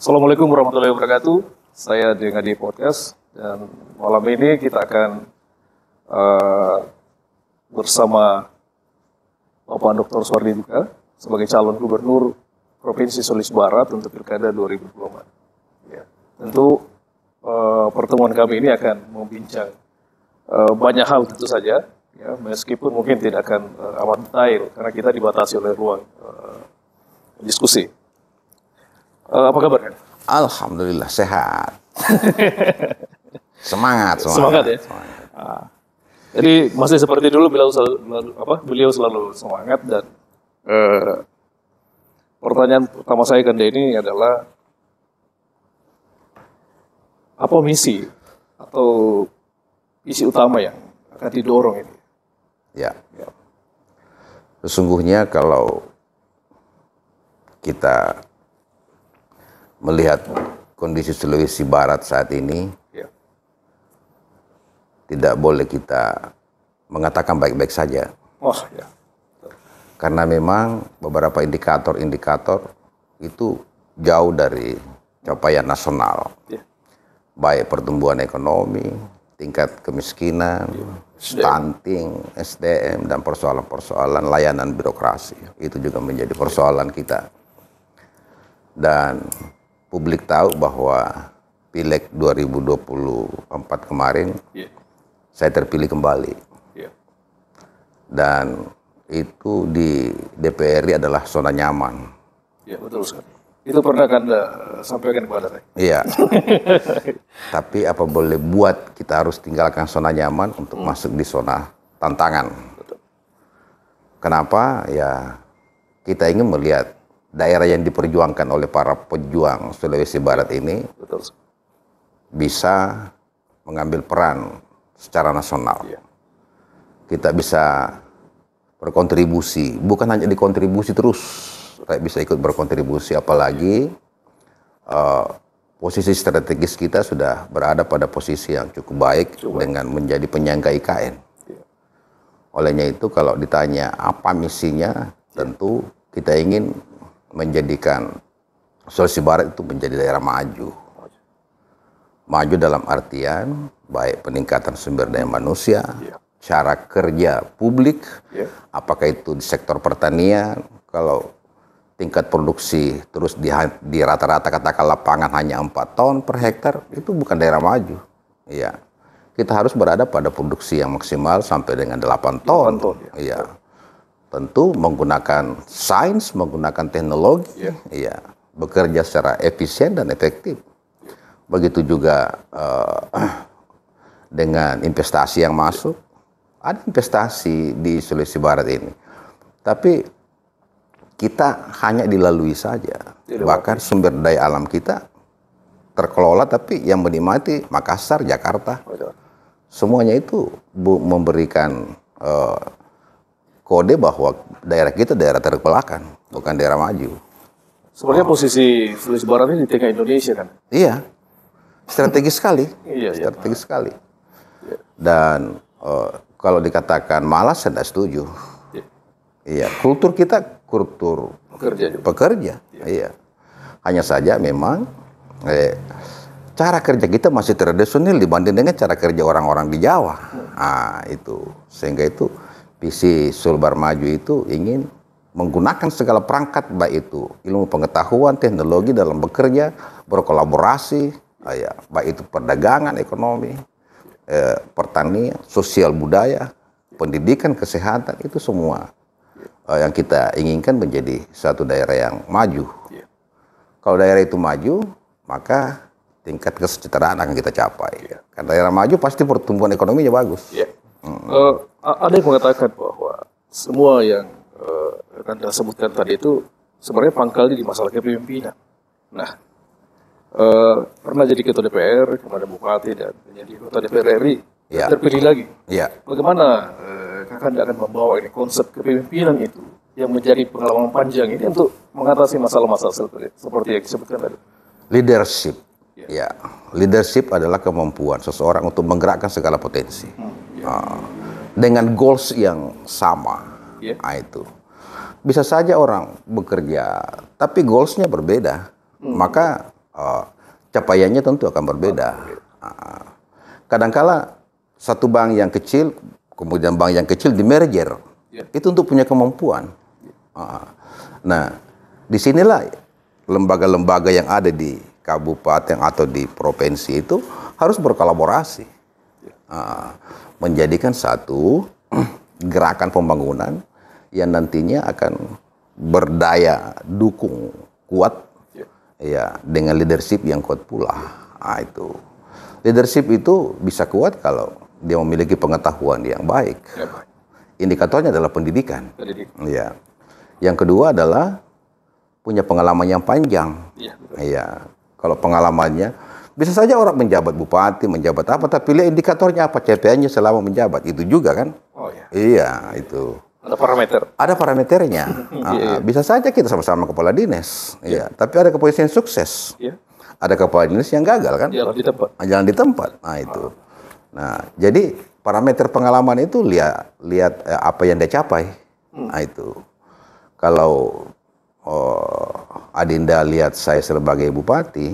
Assalamualaikum warahmatullahi wabarakatuh. Saya dengan di podcast dan malam ini kita akan bersama Bapak Dr. Suwardi Duka sebagai calon gubernur Provinsi Sulawesi Barat untuk Pilkada 2024. Ya, tentu pertemuan kami ini akan membincang banyak hal tentu saja, ya, meskipun mungkin tidak akan amat detail karena kita dibatasi oleh ruang diskusi. Apa kabar? Alhamdulillah sehat. Semangat ya. Semangat. Jadi masih seperti dulu beliau selalu semangat dan pertanyaan pertama saya ke ini adalah apa misi atau isi utama yang akan didorong ini? Ya. Sesungguhnya kalau kita melihat kondisi Sulawesi Barat saat ini, tidak boleh kita mengatakan baik-baik saja. Karena memang beberapa indikator-indikator itu jauh dari capaian nasional. Baik pertumbuhan ekonomi, tingkat kemiskinan, stunting, SDM, dan persoalan-persoalan layanan birokrasi. Itu juga menjadi persoalan kita. Dan publik tahu bahwa Pileg 2024 kemarin saya terpilih kembali. Dan itu di DPRI adalah zona nyaman. Ya, betul sekali. Itu pernah Anda sampaikan kepada saya. Iya. Tapi apa boleh buat kita harus tinggalkan zona nyaman untuk masuk di zona tantangan. Betul. Kenapa? Ya, kita ingin melihat daerah yang diperjuangkan oleh para pejuang Sulawesi Barat ini bisa mengambil peran secara nasional. Kita bisa berkontribusi, bukan hanya dikontribusi terus, tapi bisa ikut berkontribusi, apalagi posisi strategis kita sudah berada pada posisi yang cukup baik dengan menjadi penyangga IKN. Olehnya itu kalau ditanya apa misinya, tentu kita ingin menjadikan Sulawesi Barat itu menjadi daerah maju. Maju dalam artian baik peningkatan sumber daya manusia, cara kerja publik, apakah itu di sektor pertanian, kalau tingkat produksi terus di rata-rata katakan lapangan hanya 4 ton per hektar, itu bukan daerah maju. Iya. Kita harus berada pada produksi yang maksimal sampai dengan 8 ton. Tentu menggunakan sains, menggunakan teknologi, bekerja secara efisien dan efektif. Begitu juga dengan investasi yang masuk. Ada investasi di Sulawesi Barat ini, tapi kita hanya dilalui saja. Bahkan sumber daya alam kita terkelola, tapi yang menikmati Makassar, Jakarta, semuanya itu memberikan kode bahwa daerah kita daerah terbelakang, bukan daerah maju. Sebenarnya posisi Sulawesi Barat ini di tengah Indonesia kan? Iya, strategis sekali. Strategis sekali. Dan kalau dikatakan malas, saya tidak setuju. Iya, kultur kita kultur pekerja. Iya. Hanya saja memang cara kerja kita masih tradisional dibanding dengan cara kerja orang-orang di Jawa. Itu sehingga itu visi Sulbar Maju itu ingin menggunakan segala perangkat, baik itu ilmu pengetahuan, teknologi dalam bekerja, berkolaborasi, baik itu perdagangan, ekonomi, pertanian, sosial budaya, pendidikan, kesehatan, itu semua yang kita inginkan menjadi satu daerah yang maju. Kalau daerah itu maju, maka tingkat kesejahteraan akan kita capai. Karena daerah maju pasti pertumbuhan ekonominya bagus. Ada yang mengatakan bahwa semua yang Anda sebutkan tadi itu sebenarnya pangkalnya di masalah kepemimpinan. Nah, pernah jadi ketua DPR, kemudian bupati, dan menjadi ketua DPR RI, terpilih lagi. Bagaimana Kakanda akan membawa ini konsep kepemimpinan itu yang menjadi pengalaman panjang ini untuk mengatasi masalah-masalah seperti yang disebutkan tadi? Leadership. Leadership adalah kemampuan seseorang untuk menggerakkan segala potensi. Dengan goals yang sama. Itu bisa saja orang bekerja tapi goalsnya berbeda, maka capaiannya tentu akan berbeda. Kadangkala satu bank yang kecil, kemudian bank yang kecil di merger, itu untuk punya kemampuan. Nah, disinilah lembaga-lembaga yang ada di kabupaten atau di provinsi itu harus berkolaborasi, menjadikan satu gerakan pembangunan yang nantinya akan berdaya dukung kuat, ya, dengan leadership yang kuat pula. Itu leadership itu bisa kuat kalau dia memiliki pengetahuan yang baik. Indikatornya adalah pendidikan. Ya. Yang kedua adalah punya pengalaman yang panjang. Iya. Kalau pengalamannya, bisa saja orang menjabat bupati, menjabat apa, tapi lihat indikatornya apa, CPA-nya selama menjabat. Itu juga kan? Iya, itu. Ada parameter. Ada parameternya. Bisa saja kita sama-sama kepala dinas. Iya. Tapi ada kepolisian sukses. Ada kepala dinas yang gagal kan? Jalan di tempat. Jalan di tempat. Nah, itu. Nah, jadi parameter pengalaman itu lihat apa yang dia capai. Nah, itu. Kalau Adinda lihat saya sebagai bupati,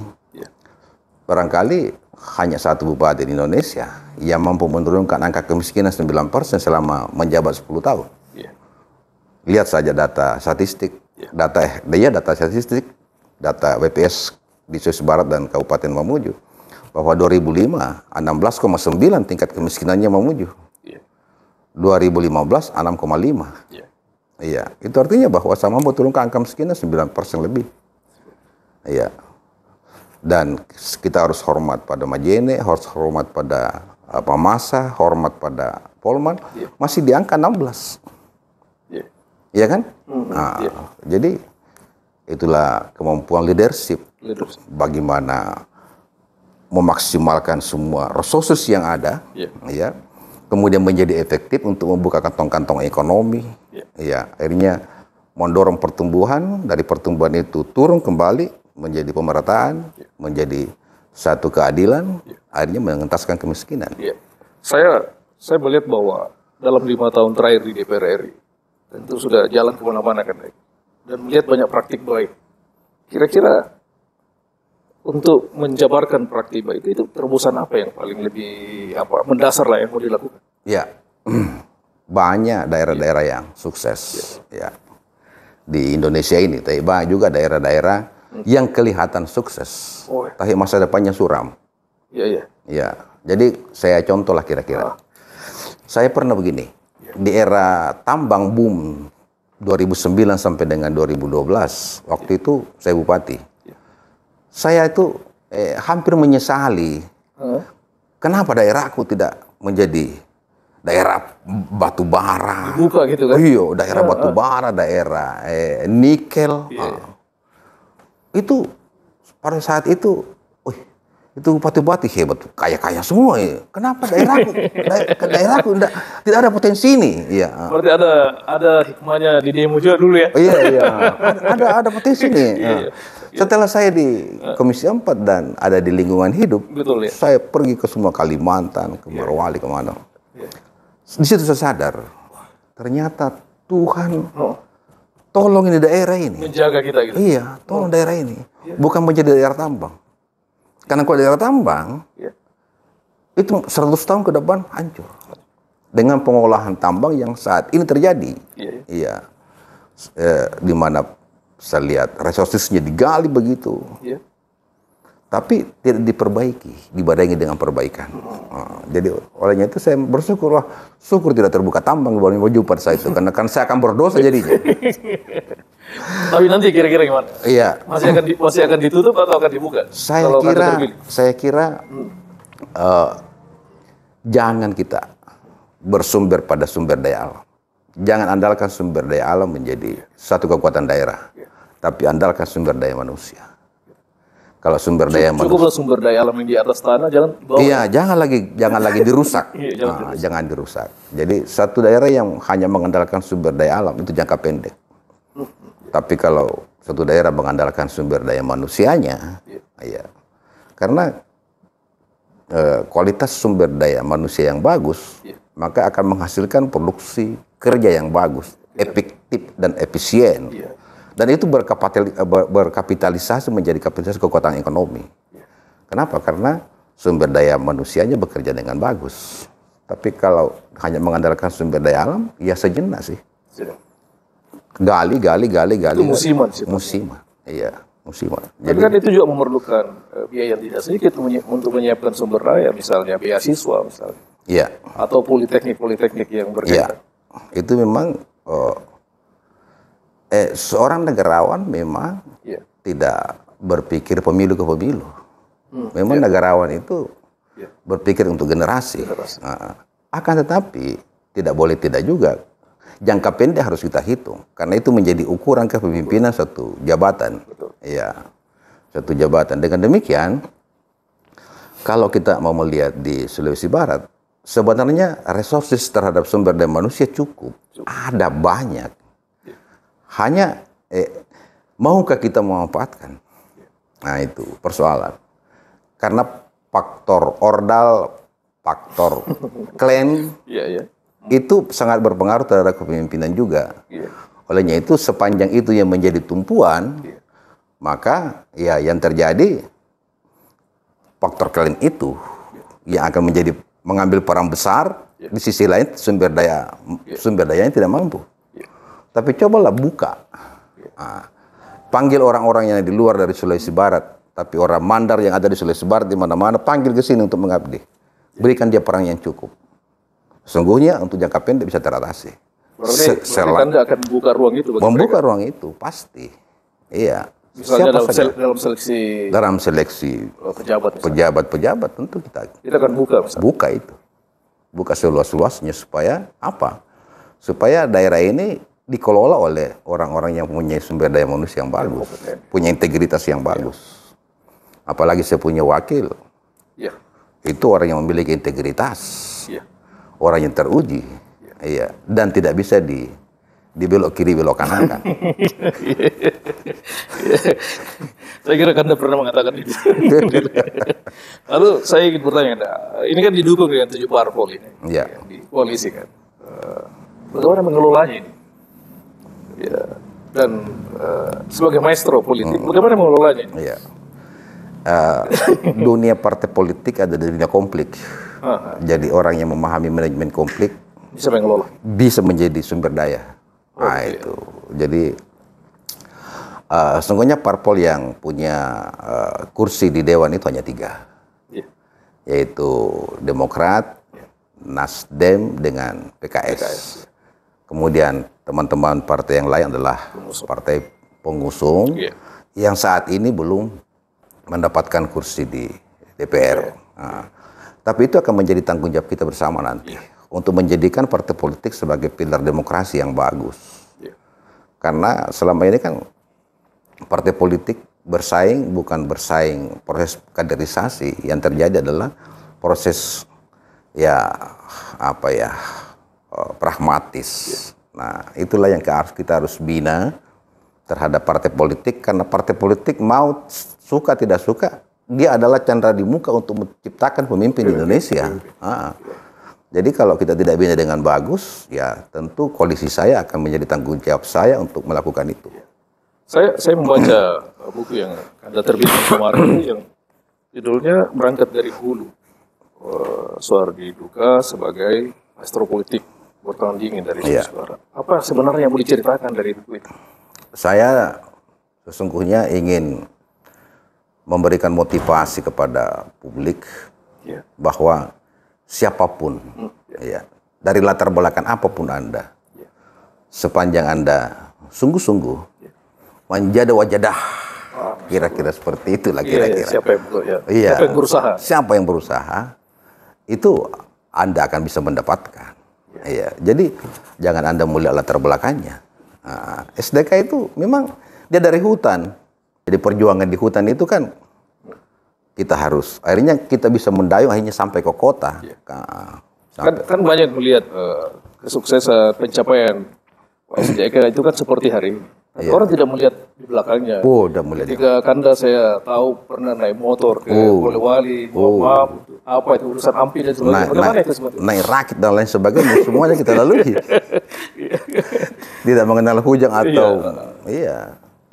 barangkali hanya satu bupati di Indonesia yang mampu menurunkan angka kemiskinan 9% selama menjabat 10 tahun. Lihat saja data statistik, data statistik, data WPS di Sulawesi Barat dan Kabupaten Mamuju, bahwa 2005 16,9 tingkat kemiskinannya Mamuju, 2015 6,5. Iya, itu artinya bahwa sama menurunkan angka kemiskinan 9% lebih. Iya. Dan kita harus hormat pada Majene, harus hormat pada Masa, hormat pada Polman, masih di angka 16. Iya kan? Jadi itulah kemampuan leadership. Bagaimana memaksimalkan semua resources yang ada, ya. Kemudian menjadi efektif untuk membuka kantong-kantong ekonomi, ya. Akhirnya mendorong pertumbuhan, dari pertumbuhan itu turun kembali menjadi pemerataan, menjadi satu keadilan, akhirnya mengentaskan kemiskinan. Saya melihat bahwa dalam 5 tahun terakhir di DPR RI, tentu sudah jalan kemana-mana kan, dan melihat banyak praktik baik. Kira-kira untuk menjabarkan praktik baik itu terobosan apa yang paling lebih mendasar lah yang mau dilakukan? Ya, banyak daerah-daerah yang sukses, ya, di Indonesia ini. Tapi banyak juga daerah-daerah yang kelihatan sukses, tapi masa depannya suram. Ya, jadi saya contoh lah kira-kira. Saya pernah begini, di era tambang boom 2009 sampai dengan 2012, waktu itu saya bupati. Saya itu hampir menyesali kenapa daerahku tidak menjadi daerah batu bara. Dibuka gitu kan? Iya, daerah batu bara, daerah nikel. Itu pada saat itu, itu bupati-bupati hebat, kaya-kaya semua. Kenapa daerahku tidak ada potensi ini? Iya. Berarti ada hikmahnya di demo juga dulu ya? Iya. Ada potensi nih. Setelah saya di Komisi 4 dan ada di lingkungan hidup, saya pergi ke semua Kalimantan, ke Morowali, kemana. Di situ saya sadar, ternyata Tuhan tolong ini daerah ini. Menjaga kita gitu. Iya, tolong daerah ini. Bukan menjadi daerah tambang. Karena kalau daerah tambang, itu 100 tahun ke depan hancur. Dengan pengolahan tambang yang saat ini terjadi. Iya. Di mana saya lihat resourcesnya digali begitu. Tapi tidak diperbaiki, dibarengi dengan perbaikan. Jadi olehnya itu saya bersyukur, syukur tidak terbuka tambang baru maju pada saat itu, karena kan saya akan berdosa jadinya. Tapi nanti kira-kira gimana? Iya. Masih akan ditutup atau akan dibuka? Saya kira jangan kita bersumber pada sumber daya alam. Jangan andalkan sumber daya alam menjadi satu kekuatan daerah, tapi andalkan sumber daya manusia. Kalau sumber daya manusia, cukuplah sumber daya alam yang di atas tanah, jangan bawah. Iya, jangan lagi dirusak. Jangan dirusak. Jadi satu daerah yang hanya mengandalkan sumber daya alam itu jangka pendek. Tapi kalau satu daerah mengandalkan sumber daya manusianya, karena kualitas sumber daya manusia yang bagus, maka akan menghasilkan produksi kerja yang bagus, efektif dan efisien. Dan itu berkapitalisasi menjadi kapitalisasi kekuatan ekonomi. Kenapa? Karena sumber daya manusianya bekerja dengan bagus. Tapi kalau hanya mengandalkan sumber daya alam, ya sejenak sih. Gali. Itu musiman sih. Musiman, iya. Musiman. Jadi kan itu juga memerlukan biaya yang tidak sedikit untuk menyiapkan sumber daya, misalnya beasiswa misalnya. Iya. Atau politeknik yang berkaitan. Iya. Itu memang seorang negarawan memang tidak berpikir pemilu ke pemilu. Memang negarawan itu berpikir untuk generasi. Akan tetapi tidak boleh tidak juga. Jangka pendek harus kita hitung karena itu menjadi ukuran kepemimpinan satu jabatan. Iya, satu jabatan. Dengan demikian, kalau kita mau melihat di Sulawesi Barat, sebenarnya resources terhadap sumber daya manusia cukup. Ada banyak. Hanya maukah kita memanfaatkan? Nah itu persoalan. Karena faktor ordal, faktor klan, itu sangat berpengaruh terhadap kepemimpinan juga. Olehnya itu sepanjang itu yang menjadi tumpuan, maka ya yang terjadi faktor klan itu yang akan mengambil peran besar. Di sisi lain sumber dayanya tidak mampu. Tapi cobalah buka, panggil orang-orang yang di luar dari Sulawesi Barat, tapi orang Mandar yang ada di Sulawesi Barat di mana-mana panggil ke sini untuk mengabdi, berikan dia peran yang cukup. Sungguhnya untuk jangka pendek bisa teratasi. Berarti Anda akan membuka ruang itu? Membuka ruang itu pasti, iya. Misalnya dalam seleksi pejabat tentu kita akan buka. Buka itu, buka seluas-luasnya supaya apa? Supaya daerah ini dikelola oleh orang-orang yang punya sumber daya manusia yang bagus, punya integritas yang bagus. Apalagi saya punya wakil, itu orang yang memiliki integritas, orang yang teruji, dan tidak bisa dibelok kiri belok kanan kan. Saya kira Anda pernah mengatakan itu. Lalu saya ingin bertanya, ini kan didukung dengan 7 parpol ini, di koalisi kan. Bagaimana mengelolanya ini? Dan sebagai maestro politik, bagaimana mengelolanya? Dunia partai politik ada di dunia konflik. Jadi orang yang memahami manajemen konflik bisa mengelola, bisa menjadi sumber daya. Itu. Jadi sesungguhnya parpol yang punya kursi di dewan itu hanya 3, yaitu Demokrat, Nasdem dengan PKS. Kemudian teman-teman partai yang lain adalah partai pengusung yang saat ini belum mendapatkan kursi di DPR. Tapi itu akan menjadi tanggung jawab kita bersama nanti untuk menjadikan partai politik sebagai pilar demokrasi yang bagus. Karena selama ini kan partai politik bersaing, bukan bersaing proses kaderisasi. Yang terjadi adalah proses pragmatis. Nah, itulah yang kita harus bina terhadap partai politik, karena partai politik mau suka tidak suka, dia adalah candra di muka untuk menciptakan pemimpin di Indonesia. Jadi kalau kita tidak bina dengan bagus, ya tentu koalisi saya akan menjadi tanggung jawab saya untuk melakukan itu. Saya membaca buku yang Anda terbitkan kemarin yang judulnya Berangkat dari Hulu, Suhardi Duka sebagai maestro politik bertahan dingin dari Sulawesi Barat. Apa sebenarnya yang boleh diceritakan dari buku itu? Saya sesungguhnya ingin memberikan motivasi kepada publik bahwa siapapun, dari latar belakang apapun Anda, sepanjang Anda sungguh-sungguh menjadi wajadah, kira-kira seperti itulah kira-kira. Siapa yang berusaha, itu Anda akan bisa mendapatkan. Jadi jangan Anda melihat latar belakangnya. SDK itu memang dia dari hutan. Jadi perjuangan di hutan itu kan kita harus, akhirnya kita bisa mendayung akhirnya sampai ke kota. Kan banyak melihat kesuksesan pencapaian SDK itu kan seperti hari ini. Orang tidak melihat di belakangnya. Ketika Kanda saya tahu pernah naik motor ke Polewali, apa itu urusan ampil dan sebagainya. Bagaimana itu sebetulnya? Naik rakit dan lain sebagainya, semuanya kita lalui. Tidak mengenal hujan atau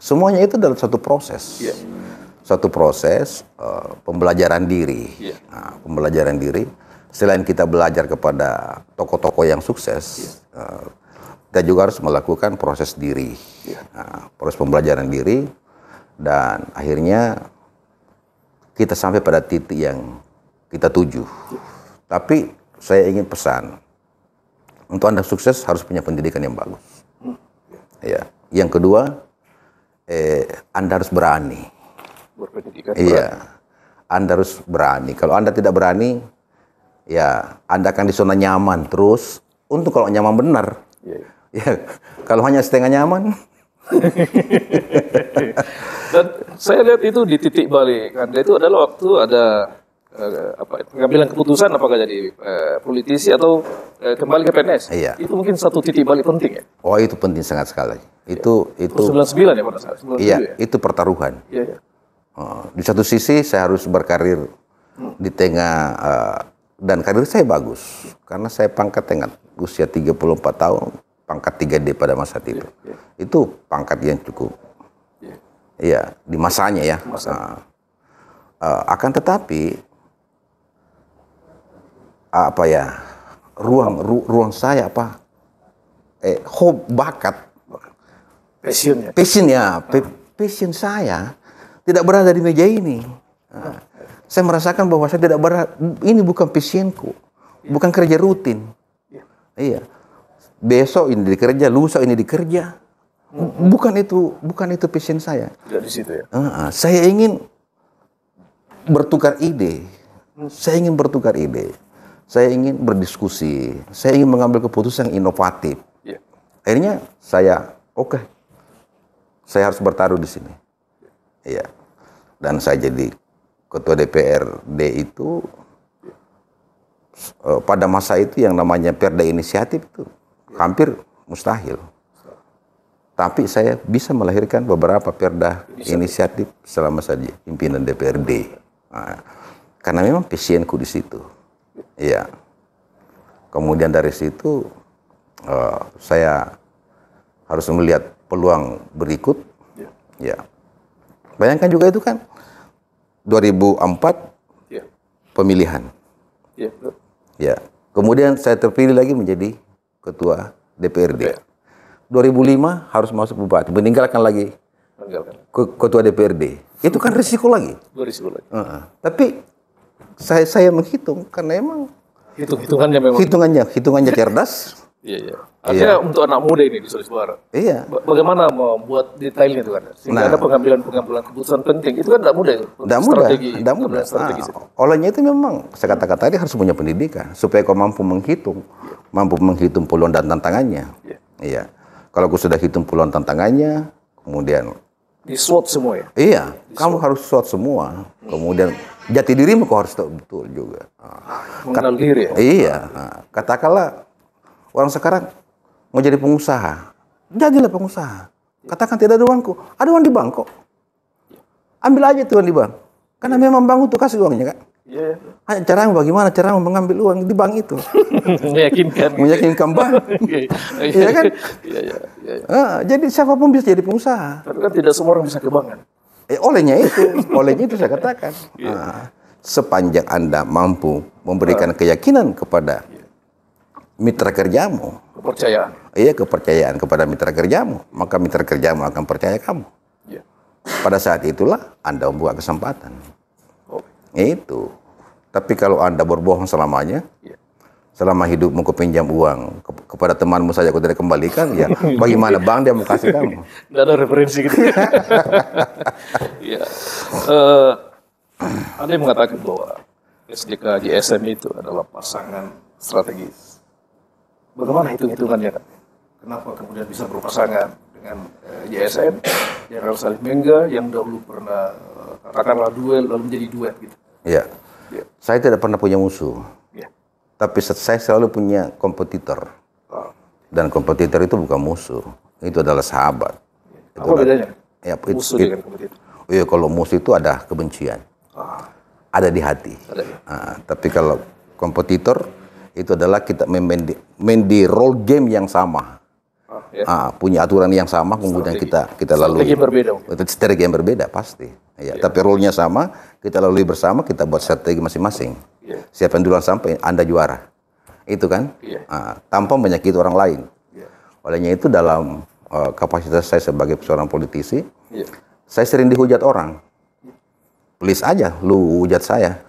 Semuanya itu adalah satu proses. Yeah. Satu proses pembelajaran diri. Yeah. Nah, pembelajaran diri. Selain kita belajar kepada tokoh-tokoh yang sukses, kita juga harus melakukan proses diri. Yeah. Nah, proses pembelajaran diri. Dan akhirnya kita sampai pada titik yang kita tuju. Tapi saya ingin pesan, untuk Anda sukses harus punya pendidikan yang bagus. Ya. Yang kedua, Anda harus berani. Berpendidikan. Iya, Anda harus berani. Kalau Anda tidak berani, ya Anda akan di zona nyaman terus. Untuk kalau nyaman benar, ya. Kalau hanya setengah nyaman. Dan saya lihat itu di titik balik Anda itu adalah waktu ada pengambilan keputusan apakah jadi politisi atau kembali ke PNS. Iya. Itu mungkin satu titik balik penting ya. Oh, itu penting sangat sekali. Itu 99 ya pada saat 97 iya, ya. itu pertaruhan. Iya. Di satu sisi saya harus berkarir di tengah dan karir saya bagus karena saya pangkat tengah usia 34 tahun, pangkat 3D pada masa itu. Itu pangkat yang cukup. Iya, di masanya ya. Akan tetapi ruang saya bakat passion saya tidak berada di meja ini. Saya merasakan bahwa saya tidak berada, ini bukan passionku, bukan kerja rutin. Iya, besok ini dikerja, lusa ini dikerja, bukan itu passion saya. Tidak di situ ya. Saya ingin bertukar ide, saya ingin berdiskusi, saya ingin mengambil keputusan yang inovatif. Akhirnya saya saya harus bertaruh di sini. Iya. Dan saya jadi ketua DPRD itu pada masa itu yang namanya Perda Inisiatif itu hampir mustahil. Tapi saya bisa melahirkan beberapa Perda Inisiatif selama saya pimpinan DPRD. Karena memang passionku di situ. Iya. Kemudian dari situ saya harus melihat peluang berikut. Ya. Bayangkan juga itu kan 2004 pemilihan. Ya. Kemudian saya terpilih lagi menjadi ketua DPRD. 2005 harus masuk bupati, meninggalkan lagi ketua DPRD. Itu kan risiko lagi. Tapi saya menghitung karena emang hitungannya cerdas. Iya. Artinya untuk anak muda ini di Sulawesi Barat. Iya. Bagaimana membuat detailnya itu kan? Sehingga ada pengambilan keputusan penting. Itu kan tidak mudah itu. Tidak mudah. Olehnya itu memang saya katakan tadi harus punya pendidikan supaya kau mampu menghitung peluang dan tantangannya. Iya. Kalau kau sudah hitung peluang tantangannya, kemudian di SWOT semua ya. Iya. Kamu harus SWOT semua. Kemudian jati dirimu kau harus tahu betul juga. Mengenal diri ya. Iya. Katakanlah orang sekarang mau jadi pengusaha, jadilah pengusaha. Katakan tidak ada uangku, ada uang di bank kok. Ambil aja tuh uang di bank. Karena memang bank itu kasih uangnya kan. Iya. Hanya caranya bagaimana cara mengambil uang di bank itu. Meyakinkan bank. Iya kan? Iya. Jadi siapapun bisa jadi pengusaha. Tapi kan tidak semua orang bisa ke bank kan. Olehnya itu saya katakan. Sepanjang Anda mampu memberikan keyakinan kepada mitra kerjamu, kepercayaan kepada mitra kerjamu, maka mitra kerjamu akan percaya kamu. Pada saat itulah Anda membuka kesempatan. Itu. Tapi kalau Anda berbohong selamanya, selama hidupmu kau pinjam uang kepada temanmu saja kau tidak kembalikan, ya bagaimana bank dia mau kasih kamu? Tidak ada referensi gitu. Ada yang mengatakan bahwa SDK JSM itu adalah pasangan strategis. Bagaimana hitung-hitungannya kan? Kenapa kemudian bisa berpasangan dengan JSN, Jenderal Salim Mengga yang dahulu pernah katakanlah duel lalu menjadi duet gitu? Iya. Saya tidak pernah punya musuh. Tapi saya selalu punya kompetitor. Dan kompetitor itu bukan musuh, itu adalah sahabat. Apa bedanya? Musuh dengan kompetitor. Iya, kalau musuh itu ada kebencian. Ada di hati. Tapi kalau kompetitor itu adalah kita main di role game yang sama. punya aturan yang sama, kemudian kita lalui. Strategi yang berbeda. Strategi yang berbeda pasti. Ya. Tapi role-nya sama, kita lalui bersama, kita buat strategi masing-masing. Siapa yang duluan sampai, Anda juara. Itu kan, tanpa menyakiti orang lain. Olehnya itu dalam kapasitas saya sebagai seorang politisi, saya sering dihujat orang. Please aja, lu hujat saya.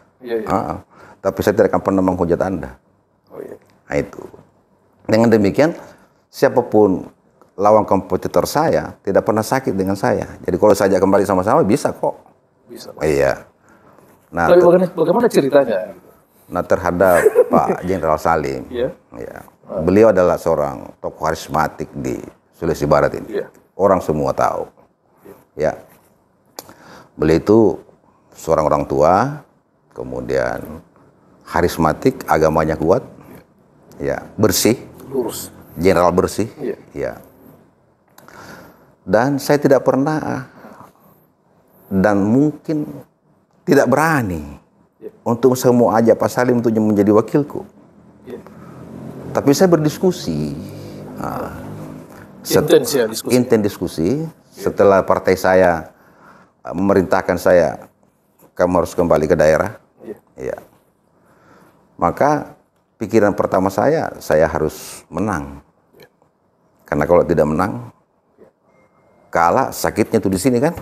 Tapi saya tidak akan pernah menghujat Anda. Nah itu. Dengan demikian, siapapun lawan kompetitor saya tidak pernah sakit dengan saya. Jadi kalau saja kembali sama-sama bisa kok. Bisa. Iya. Nah, bagaimana ceritanya? Nah, terhadap Pak Jenderal Salim, beliau adalah seorang tokoh karismatik di Sulawesi Barat ini. Orang semua tahu. Ya. Beliau itu seorang orang tua, kemudian karismatik, agamanya kuat, bersih, lurus, jenderal bersih, Dan saya tidak pernah dan mungkin tidak berani untuk semua ajak Pak Salim untuk menjadi wakilku. Tapi saya berdiskusi. Intens diskusi. Setelah partai saya memerintahkan saya, kamu harus kembali ke daerah. Maka pikiran pertama saya harus menang. Karena kalau tidak menang, kalah sakitnya tuh di sini kan.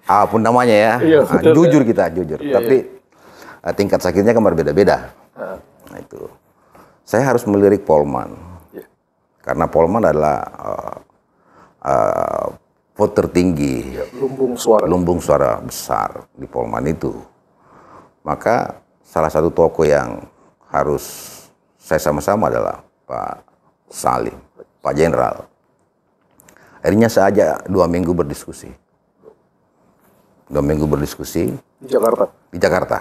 Apapun namanya ya, jujur kita jujur. Tapi tingkat sakitnya kan berbeda-beda. Nah itu, saya harus melirik Polman, karena Polman adalah vote tertinggi, lumbung suara besar di Polman itu. Maka salah satu tokoh yang harus saya sama-sama adalah Pak Salim, Pak Jenderal. Akhirnya saya ajak 2 minggu berdiskusi. 2 minggu berdiskusi. Di Jakarta? Di Jakarta.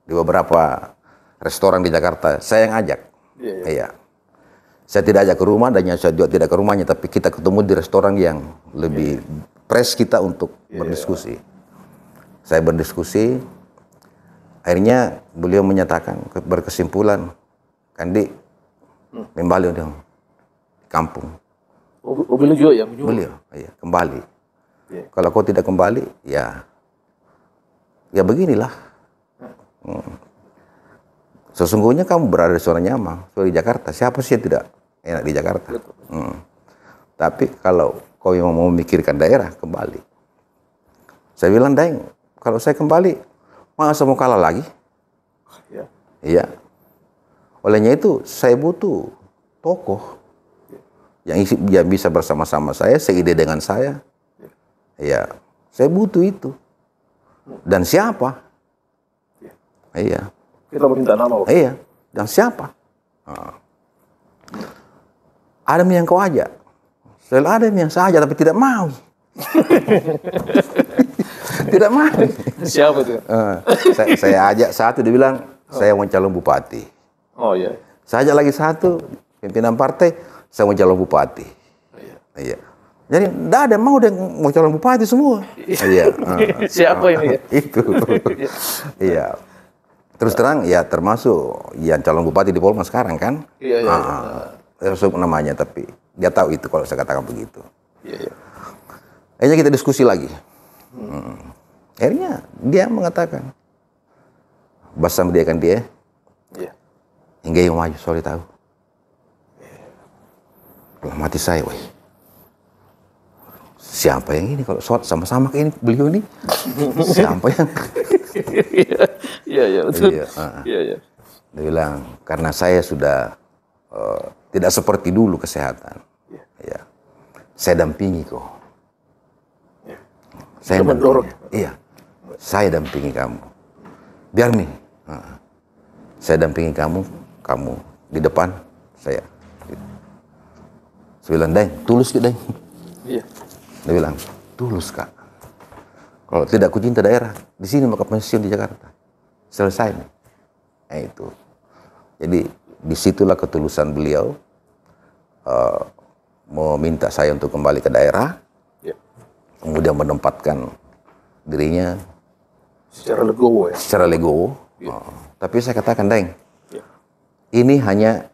Di beberapa restoran di Jakarta. Saya yang ajak. Iya. Saya tidak ajak ke rumah, dan saya juga tidak ke rumahnya. Tapi kita ketemu di restoran yang lebih press kita untuk berdiskusi. Saya berdiskusi. Akhirnya beliau menyatakan, berkesimpulan, Kandi, kembali dong kampung. Beliau juga yang menyuruh? Beliau, kembali. Kalau kau tidak kembali, ya beginilah. Sesungguhnya kamu berada di zona nyaman, di Jakarta. Siapa sih yang tidak enak di Jakarta? Tapi kalau kau yang mau memikirkan daerah, kembali. Saya bilang, Daeng, kalau saya kembali, masa mau kalah lagi? Iya. Olehnya itu, saya butuh tokoh yang bisa bersama-sama saya, seide dengan saya. Saya butuh itu. Dan siapa? Kita meminta nama. Dan siapa? Adam yang kau ajak. Selalu Adam yang saya ajak, tapi tidak mau. Tidak mau. Siapa itu? Saya ajak satu, dia bilang, saya mau calon bupati. Saya ajak lagi satu, pimpinan partai, saya mau calon bupati. Jadi tidak ada mau calon bupati semua. Siapa ini? Itu. Terus terang termasuk yang calon bupati di Polman sekarang kan. Sebut namanya, tapi dia tahu itu kalau saya katakan begitu. Akhirnya kita diskusi lagi. Akhirnya dia mengatakan, Basam dia kan dia. Hingga yang maju soalnya tahu. Mati saya, siapa yang ini kalau sama-sama kayak ini beliau ini? Siapa yang? Betul. Dia bilang, karena saya sudah tidak seperti dulu kesehatan. Saya dampingi kok. Saya mendorong. Saya dampingi kamu. Biar nih, saya dampingi kamu di depan saya. Saya bilang, Daeng, tulus ke Daeng? Dia bilang, tulus Kak. Kalau tidak aku cinta daerah, di sini maka pensiun di Jakarta. Selesai nih. Itu. Jadi disitulah ketulusan beliau meminta saya untuk kembali ke daerah, kemudian menempatkan dirinya secara legowo. Secara legowo. Tapi saya katakan, Daeng, ini hanya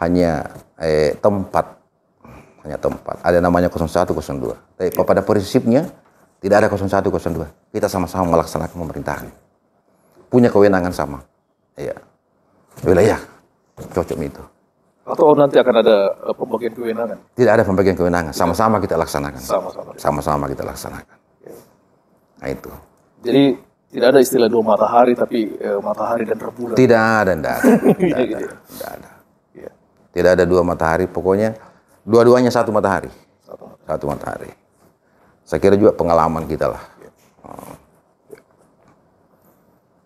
hanya tempat. Hanya tempat. Ada namanya 01, 02. Tapi pada prinsipnya tidak ada 01, 02. Kita sama-sama melaksanakan pemerintahan. Punya kewenangan sama. Iya. Wilayah cocok itu. Atau nanti akan ada pembagian kewenangan? Tidak ada pembagian kewenangan. Sama-sama kita laksanakan. Sama-sama. Sama-sama kita laksanakan. Nah itu. Jadi tidak ada istilah dua matahari, tapi matahari dan rembulan. Tidak ada. Tidak ada. Tidak ada dua matahari. Pokoknya dua-duanya satu matahari. Satu matahari. Saya kira juga pengalaman kita lah.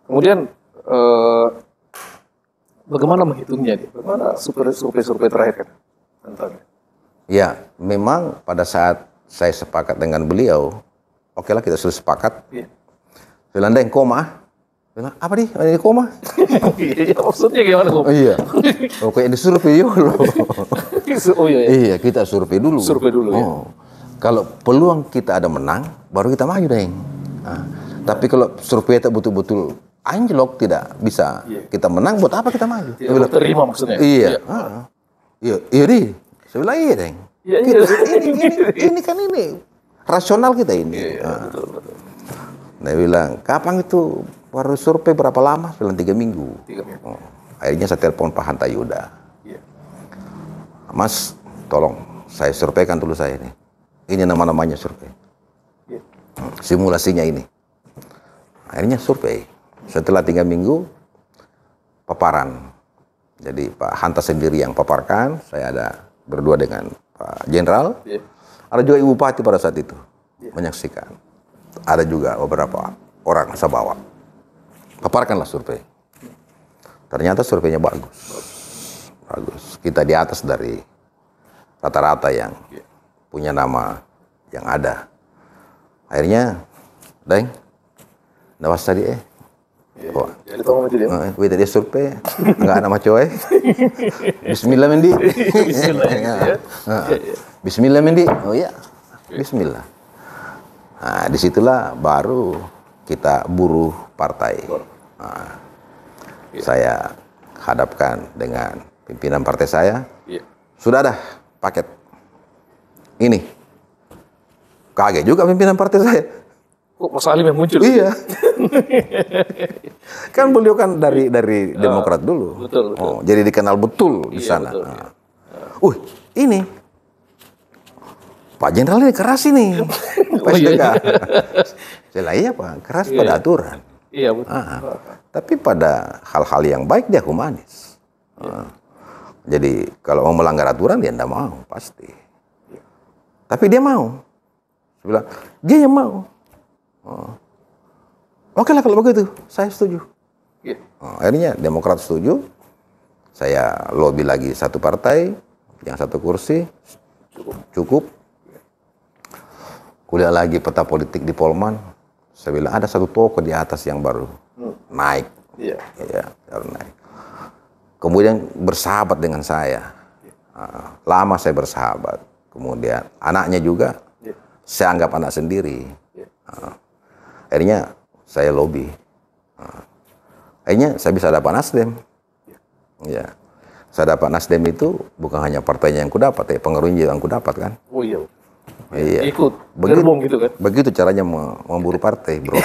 Kemudian bagaimana menghitungnya? Bagaimana survei terakhir kan tentangnya? Ya, memang pada saat saya sepakat dengan beliau, oke lah kita sudah sepakat. Iya. Bilang yang koma. Bilang, apa nih? Ini koma? Iya, maksudnya gimana koma? Iya. Oke, disurvei dulu. Oh iya. Iya, kita survei dulu. Survei dulu ya. Kalau peluang kita ada menang, baru kita maju deh. Nah, tapi kalau survei itu betul-betul anjlok, tidak bisa kita menang, buat apa kita maju? Tidak terima maksudnya? Iya. Iya deh. Saya bilang iya deh. Ini kan ini rasional kita ini. Iya, betul. Dia bilang, kapan itu baru survei berapa lama? Bilang 3 minggu. 3 minggu. Akhirnya saya telepon Pak Hanta Yuda. Iya. Mas, tolong saya surveikan dulu saya ini. Ini nama-namanya survei. Iya. Simulasinya ini. Akhirnya survei. Setelah 3 minggu, paparan. Jadi Pak Hanta sendiri yang paparkan, saya ada berdua dengan Pak Jenderal. Iya. Ada juga Ibu Bupati pada saat itu menyaksikan. Ada juga beberapa orang saya bawa. Paparkanlah survei. Ternyata surveinya bagus. Bagus. Kita di atas dari rata-rata yang punya nama yang ada. Akhirnya, Deng, nawas tadi Jadi tolong itu dia. Kita dia survei, enggak nama coy. Bismillah Mendi. Bismillah Mendi. Oh iya. Bismillah. Nah, disitulah baru kita buruh partai. Nah, saya hadapkan dengan pimpinan partai saya. Sudah ada paket ini. Kaget juga pimpinan partai saya. Kok Mas Salim yang muncul? Iya. Kan beliau kan dari Demokrat dulu. Betul. Jadi dikenal betul di sana. Betul, Ini Pak Jenderal ini keras ini. Saya iya Pak, keras pada aturan. Iya betul. Tapi pada hal-hal yang baik dia humanis. Jadi kalau mau melanggar aturan dia tidak mau pasti. Tapi dia mau. Saya bilang dia yang mau. Oke lah kalau begitu, saya setuju. Akhirnya Demokrat setuju. Saya lobby lagi satu partai, yang satu kursi, cukup. Kuliah lagi peta politik di Polman. Saya bilang ada satu toko di atas yang baru naik. Iya, baru naik. Kemudian bersahabat dengan saya. Lama saya bersahabat. Kemudian anaknya juga, saya anggap anak sendiri. Akhirnya saya lobby. Akhirnya saya bisa dapat Nasdem. Ya, saya dapat Nasdem itu bukan hanya partainya yang kudapat, pengaruhnya yang kudapat kan. Oh iya. Iya. Ikut gerbong gitu kan. Begitu caranya memburu partai, bro.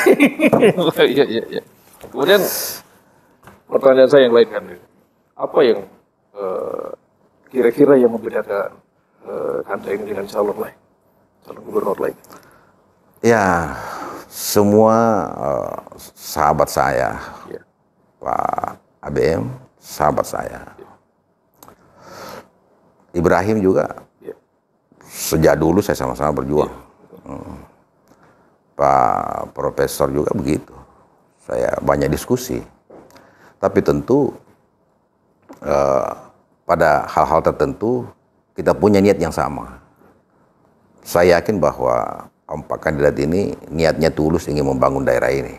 Iya. Kemudian pertanyaan saya yang lain kan, apa yang kira-kira yang membedakan Anda ini dengan calon gubernur lain? Ya, semua sahabat saya, Pak ABM, sahabat saya. Ibrahim juga. Sejak dulu saya sama-sama berjuang. Pak Profesor juga begitu. Saya banyak diskusi. Tapi tentu pada hal-hal tertentu kita punya niat yang sama. Saya yakin bahwa 4 kandidat ini niatnya tulus ingin membangun daerah ini.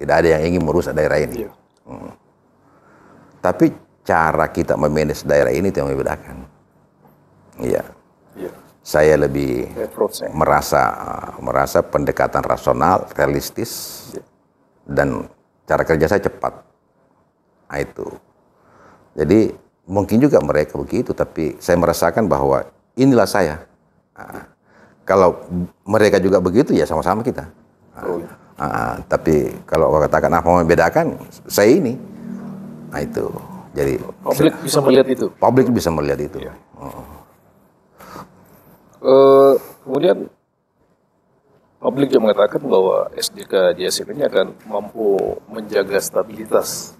Tidak ada yang ingin merusak daerah ini. Tapi cara kita memanage daerah ini yang membedakan. Iya. Saya lebih merasa pendekatan rasional, realistis, dan cara kerja saya cepat. Nah, itu. Jadi mungkin juga mereka begitu, tapi saya merasakan bahwa inilah saya. Kalau mereka juga begitu, ya sama-sama kita. Tapi kalau katakan apa mau membedakan, saya ini. Nah itu. Jadi publik bisa melihat itu. Publik bisa melihat itu. Ya. Kemudian publik juga mengatakan bahwa SDK JSM ini akan mampu menjaga stabilitas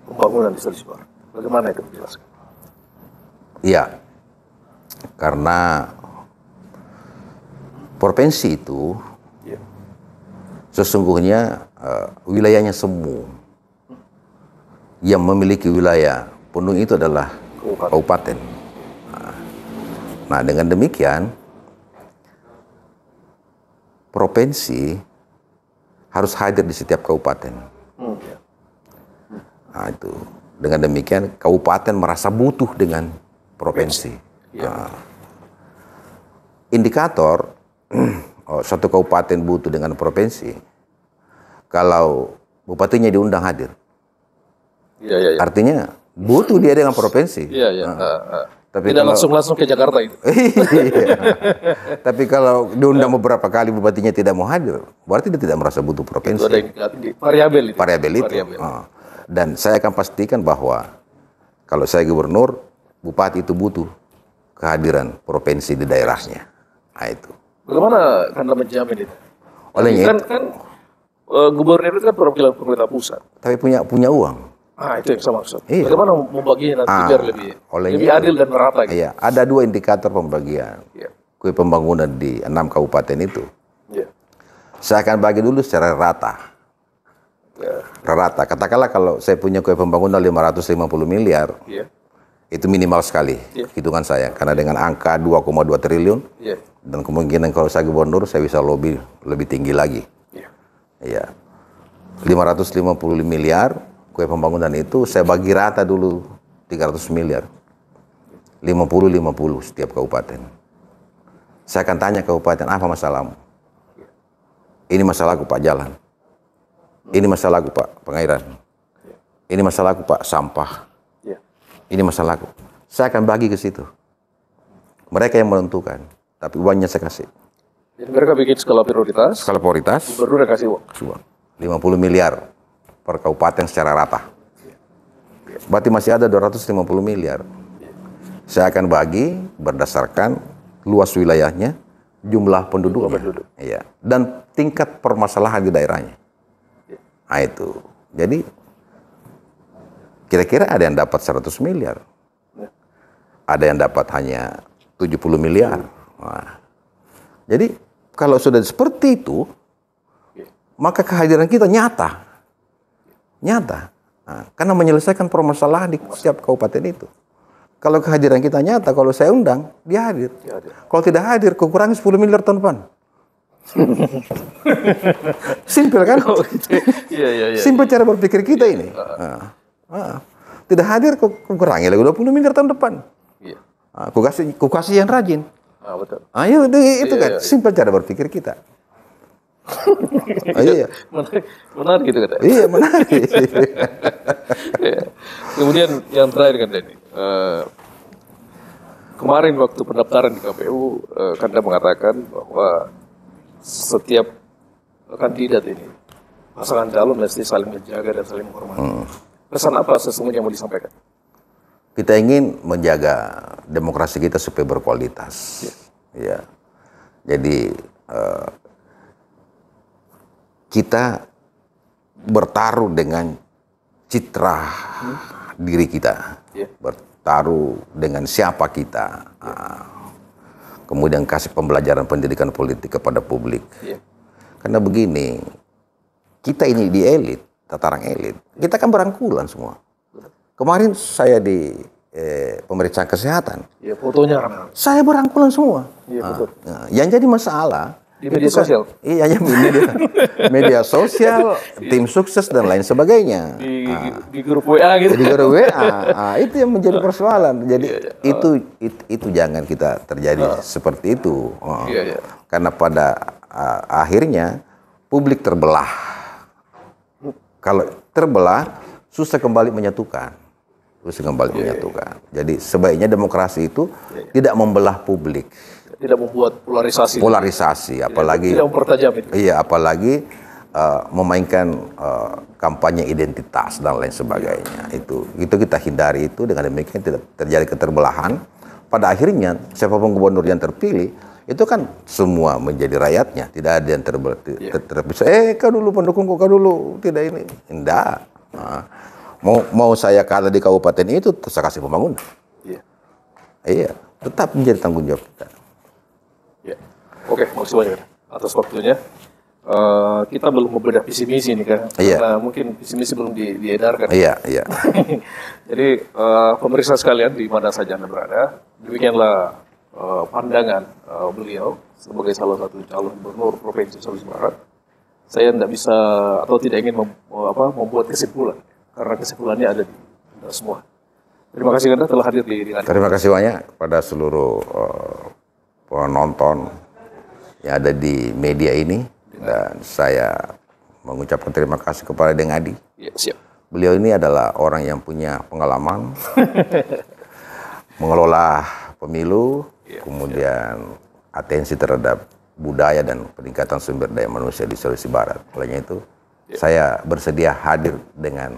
pembangunan di Sulawesi Barat. Bagaimana itu dijelaskan? Iya, karena provinsi itu sesungguhnya wilayahnya semu. Yang memiliki wilayah penuh itu adalah kabupaten. Nah, dengan demikian provinsi harus hadir di setiap kabupaten. Nah, itu. Dengan demikian kabupaten merasa butuh dengan provinsi. Indikator satu kabupaten butuh dengan provinsi, kalau bupatinya diundang hadir. Artinya butuh dia dengan provinsi. Tapi tidak langsung ke Jakarta itu. Tapi kalau diundang beberapa kali bupatinya tidak mau hadir, berarti dia tidak merasa butuh provinsi. Itu ada variabel itu. Dan saya akan pastikan bahwa kalau saya gubernur, bupati itu butuh kehadiran provinsi di daerahnya. Nah, itu. Bagaimana Anda menjamin itu? Olehnya gubernur itu kan perwakilan pemerintah pusat. Tapi punya uang. Itu yang sama maksud. Bagaimana membaginya nanti biar lebih adil dan merata? Gitu. Iya, ada 2 indikator pembagian kue pembangunan di 6 kabupaten itu. Saya akan bagi dulu secara rata. Rata. Katakanlah kalau saya punya kue pembangunan 550 miliar, itu minimal sekali hitungan saya. Karena dengan angka 2,2 triliun, dan kemungkinan kalau saya gubernur, saya bisa lobby lebih tinggi lagi. 550 miliar, kue pembangunan itu saya bagi rata dulu 300 miliar. 50-50 setiap kabupaten. Saya akan tanya kabupaten, apa masalahmu? Ini masalahku Pak jalan. Ini masalahku Pak pengairan. Ini masalahku Pak sampah. Ini masalahku. Saya akan bagi ke situ. Mereka yang menentukan, tapi uangnya saya kasih. Jadi mereka bikin skala prioritas. Skala prioritas. Gubernur yang kasih uang. 50 miliar per kabupaten secara rata. Berarti masih ada 250 miliar. Saya akan bagi berdasarkan luas wilayahnya, jumlah penduduknya. Dan tingkat permasalahan di daerahnya. Nah itu. Jadi kira-kira ada yang dapat 100 miliar. Ada yang dapat hanya 70 miliar. Nah, jadi kalau sudah seperti itu, maka kehadiran kita nyata. Nah, karena menyelesaikan permasalahan di setiap kabupaten itu. Kalau kehadiran kita nyata, kalau saya undang, dia hadir. Kalau tidak hadir, kekurangan 10 miliar tahun depan. Simpel kan? Simpel cara berpikir kita ini. Tidak hadir, kukurangi lagi 20 miliar tahun depan. Kukasih yang rajin. Betul. Ayo, itu kan simpel cara berpikir kita. Menarik gitu kata. Iya, menarik. Kemudian yang terakhir kan Denny, kemarin waktu pendaftaran di KPU, Anda mengatakan bahwa setiap kandidat ini, pasangan calon mesti saling menjaga dan saling menghormati. Pesan apa sesungguhnya mau disampaikan? Kita ingin menjaga demokrasi kita supaya berkualitas. Ya. Jadi kita bertaruh dengan citra diri kita, bertaruh dengan siapa kita, kemudian kasih pembelajaran pendidikan politik kepada publik. Karena begini, kita ini di elit, tataran elit, kita kan berangkulan semua. Kemarin saya di pemeriksaan kesehatan, fotonya saya berangkulan semua. Betul. Yang jadi masalah di media sosial. Iya, media sosial, tim sukses dan lain sebagainya. Di grup WA gitu. Di grup WA, itu yang menjadi persoalan. Jadi itu jangan kita terjadi seperti itu. Karena pada akhirnya publik terbelah. Kalau terbelah, susah kembali menyatukan. terus kembali menyatukan. Jadi sebaiknya demokrasi itu tidak membelah publik, tidak membuat polarisasi. Apalagi tidak mempertajam itu. Iya, apalagi memainkan kampanye identitas dan lain sebagainya. Itu kita hindari itu, dengan demikian tidak terjadi keterbelahan. Pada akhirnya siapapun gubernur yang terpilih itu kan semua menjadi rakyatnya, tidak ada yang terpisah. Kau dulu pendukung, kau dulu tidak ini, enggak. Nah, mau saya kalah di kabupaten itu, saya kasih pembangunan. Iya, tetap menjadi tanggung jawab kita. Ya. Oke, makasih banyak atas waktunya. Kita belum membedah visi misi nih kan, karena mungkin visi misi belum diedarkan. Iya. Jadi pemirsa sekalian di mana saja Anda berada, demikianlah pandangan beliau sebagai salah satu calon gubernur Provinsi Sulawesi Barat. Saya tidak bisa atau tidak ingin membuat kesimpulan, karena kesimpulannya ada di Anda semua. Terima kasih Anda telah hadir di Anda. Terima kasih banyak pada seluruh penonton yang ada di media ini. Dan saya mengucapkan terima kasih kepada Deng Adi. Ya, siap. Beliau ini adalah orang yang punya pengalaman mengelola pemilu, kemudian atensi terhadap budaya dan peningkatan sumber daya manusia di Sulawesi Barat. Olehnya itu, saya bersedia hadir dengan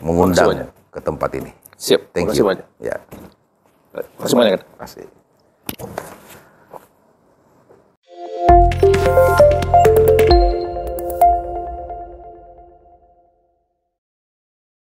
mengundang ke tempat ini. Siap. Thank you. Banyak. Terima kasih banyak. Terima kasih.